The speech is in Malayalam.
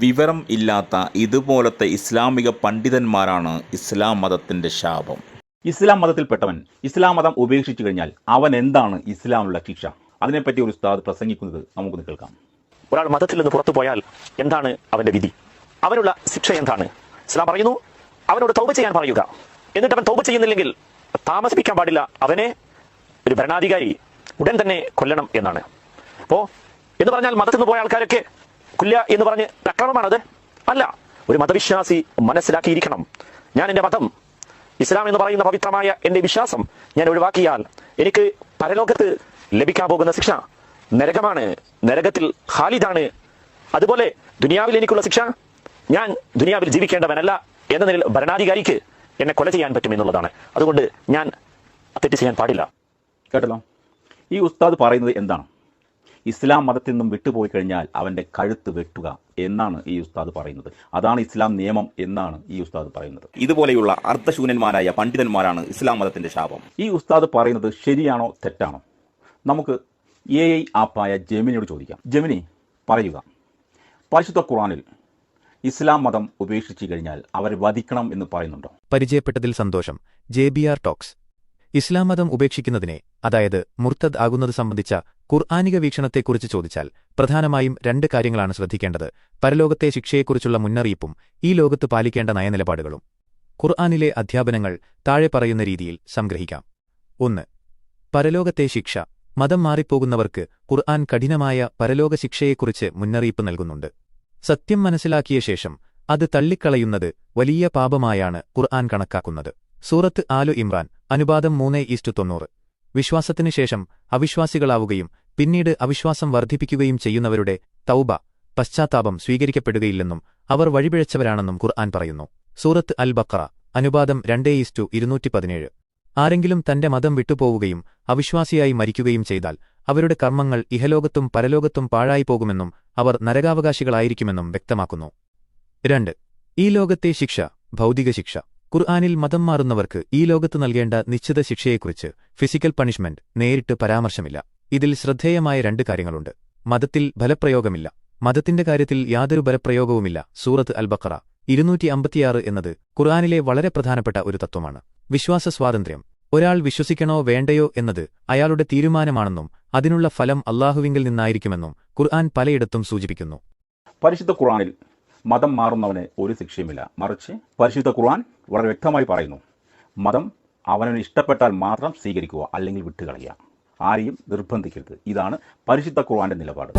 വിവരം ഇല്ലാത്ത ഇതുപോലത്തെ ഇസ്ലാമിക പണ്ഡിതന്മാരാണ് ഇസ്ലാം മതത്തിൻ്റെ ശാപം. ഇസ്ലാം മതത്തിൽപ്പെട്ടവൻ ഇസ്ലാം മതം ഉപേക്ഷിച്ചു കഴിഞ്ഞാൽ അവൻ എന്താണ് ഇസ്ലാമിലുള്ള ശിക്ഷ? അതിനെപ്പറ്റി ഒരു ഉസ്താദ് പ്രസംഗിക്കുന്നത് നമുക്കൊന്ന് കേൾക്കാം. ഒരാൾ മതത്തിൽ നിന്ന് പുറത്തു പോയാൽ എന്താണ് അവന്റെ വിധി? അവനുള്ള ശിക്ഷ എന്താണ്? ഇസ്ലാം പറയുന്നു, അവനോട് തൗബ ചെയ്യാൻ പറയുക. എന്നിട്ട് അവൻ തൗബ ചെയ്യുന്നില്ലെങ്കിൽ താമസിപ്പിക്കാൻ പാടില്ല, അവനെ ഒരു ഭരണാധികാരി ഉടൻ തന്നെ കൊല്ലണം എന്നാണ്. അപ്പോ എന്ന് പറഞ്ഞാൽ മതത്തിൽ നിന്ന് പോയ ആൾക്കാരൊക്കെ കൊല്ലുക എന്ന് പറഞ്ഞ് അക്രമമാണത്? അല്ല. ഒരു മതവിശ്വാസി മനസ്സിലാക്കിയിരിക്കണം, ഞാൻ എൻ്റെ മതം ഇസ്ലാം എന്ന് പറയുന്ന പവിത്രമായ എൻ്റെ വിശ്വാസം ഞാൻ ഒഴിവാക്കിയാൽ എനിക്ക് പരലോകത്ത് ലഭിക്കാൻ പോകുന്ന ശിക്ഷ നരകമാണ്, നരകത്തിൽ ഖാലിദാണ്. അതുപോലെ ദുനിയാവിൽ എനിക്കുള്ള ശിക്ഷ, ഞാൻ ദുനിയാവിൽ ജീവിക്കേണ്ടവനല്ല എന്ന നിലയിൽ ഭരണാധികാരിക്ക് എന്നെ കൊല ചെയ്യാൻ പറ്റും എന്നുള്ളതാണ്. അതുകൊണ്ട് ഞാൻ തെറ്റ് ചെയ്യാൻ പാടില്ല. കേട്ടല്ലോ, ഈ ഉസ്താദ് പറയുന്നത് എന്താണ്? ഇസ്ലാം മതത്തിൽ നിന്നും വിട്ടുപോയി കഴിഞ്ഞാൽ അവൻ്റെ കഴുത്ത് വെട്ടുക എന്നാണ് ഈ ഉസ്താദ് പറയുന്നത്. അതാണ് ഇസ്ലാം നിയമം എന്നാണ് ഈ ഉസ്താദ് പറയുന്നത്. ഇതുപോലെയുള്ള അർത്ഥശൂന്യന്മാരായ പണ്ഡിതന്മാരാണ് ഇസ്ലാം മതത്തിൻ്റെ ശാപം. ഈ ഉസ്താദ് പറയുന്നത് ശരിയാണോ തെറ്റാണോ? നമുക്ക് AI ആപ്പായ ജെമിനിയോട് ചോദിക്കാം. ജെമിനി, പറയുക, പരിശുദ്ധ ഖുർആനിൽ ഇസ്ലാം മതം ഉപേക്ഷിച്ചു കഴിഞ്ഞാൽ അവരെ വധിക്കണം എന്ന് പറയുന്നുണ്ടോ? പരിചയപ്പെട്ടതിൽ സന്തോഷം. JBR talks. ഇസ്ലാം മതം ഉപേക്ഷിക്കുന്നതിനെ, അതായത് മുർത്തദ് ആകുന്നത് സംബന്ധിച്ച ഖുർആനിക വീക്ഷണത്തെക്കുറിച്ച് ചോദിച്ചാൽ പ്രധാനമായും 2 കാര്യങ്ങളാണ് ശ്രദ്ധിക്കേണ്ടത്: പരലോകത്തെ ശിക്ഷയെക്കുറിച്ചുള്ള മുന്നറിയിപ്പും ഈ ലോകത്ത് പാലിക്കേണ്ട നയനിലപാടുകളും. ഖുർആനിലെ അധ്യാപനങ്ങൾ താഴെ പറയുന്ന രീതിയിൽ സംഗ്രഹിക്കാം. 1. പരലോകത്തെ ശിക്ഷ. മതം മാറിപ്പോകുന്നവർക്ക് ഖുർആൻ കഠിനമായ പരലോക ശിക്ഷയെക്കുറിച്ച് മുന്നറിയിപ്പ് നൽകുന്നുണ്ട്. സത്യം മനസ്സിലാക്കിയ ശേഷം അത് തള്ളിക്കളയുന്നത് വലിയ പാപമായാണ് ഖുർആൻ കണക്കാക്കുന്നത്. സൂറത്ത് ആലു ഇമ്രാൻ, അനുപാതം 3:90. വിശ്വാസത്തിന് ശേഷം അവിശ്വാസികളാവുകയും പിന്നീട് അവിശ്വാസം വർദ്ധിപ്പിക്കുകയും ചെയ്യുന്നവരുടെ തൗബ, പശ്ചാത്താപം സ്വീകരിക്കപ്പെടുകയില്ലെന്നും അവർ വഴിപിഴച്ചവരാണെന്നും ഖുർആൻ പറയുന്നു. സൂറത്ത് അൽ ബഖറ, അനുപാതം 2:217. ആരെങ്കിലും തന്റെ മതം വിട്ടുപോവുകയും അവിശ്വാസിയായി മരിക്കുകയും ചെയ്താൽ അവരുടെ കർമ്മങ്ങൾ ഇഹലോകത്തും പരലോകത്തും പാഴായിപ്പോകുമെന്നും അവർ നരകാവകാശികളായിരിക്കുമെന്നും വ്യക്തമാക്കുന്നു. 2. ഈ ലോകത്തെ ശിക്ഷ. ഭൗതിക ശിക്ഷ. ഖുർആനിൽ മതം മാറുന്നവർക്ക് ഈ ലോകത്ത് നൽകേണ്ട നിശ്ചിത ശിക്ഷയെക്കുറിച്ച് ഫിസിക്കൽ പണിഷ്മെന്റ് നേരിട്ട് പരാമർശമില്ല. ഇതിൽ ശ്രദ്ധേയമായ 2 കാര്യങ്ങളുണ്ട്. മതത്തിൽ ബലപ്രയോഗമില്ല. മതത്തിന്റെ കാര്യത്തിൽ യാതൊരു ബലപ്രയോഗവുമില്ല. സൂറത്ത് അൽ ബഖറ 256 എന്നത് ഖുർആനിലെ വളരെ പ്രധാനപ്പെട്ട ഒരു തത്വമാണ്. വിശ്വാസ സ്വാതന്ത്ര്യം. ഒരാൾ വിശ്വസിക്കണോ വേണ്ടയോ എന്നത് അയാളുടെ തീരുമാനമാണെന്നും അതിനുള്ള ഫലം അല്ലാഹുവിങ്കിൽ നിന്നായിരിക്കുമെന്നും ഖുർആൻ പലയിടത്തും സൂചിപ്പിക്കുന്നു. പരിശുദ്ധ ഖുർആനിൽ മതം മാറുന്നവന് ഒരു ശിക്ഷയുമില്ല. മറിച്ച് പരിശുദ്ധ ഖുർആൻ വളരെ വ്യക്തമായി പറയുന്നു, മതം അവനവന് ഇഷ്ടപ്പെട്ടാൽ മാത്രം സ്വീകരിക്കുക, അല്ലെങ്കിൽ വിട്ടുകളയുക. ആരെയും നിർബന്ധിക്കരുത്. ഇതാണ് പരിശുദ്ധ ഖുർആന്റെ നിലപാട്.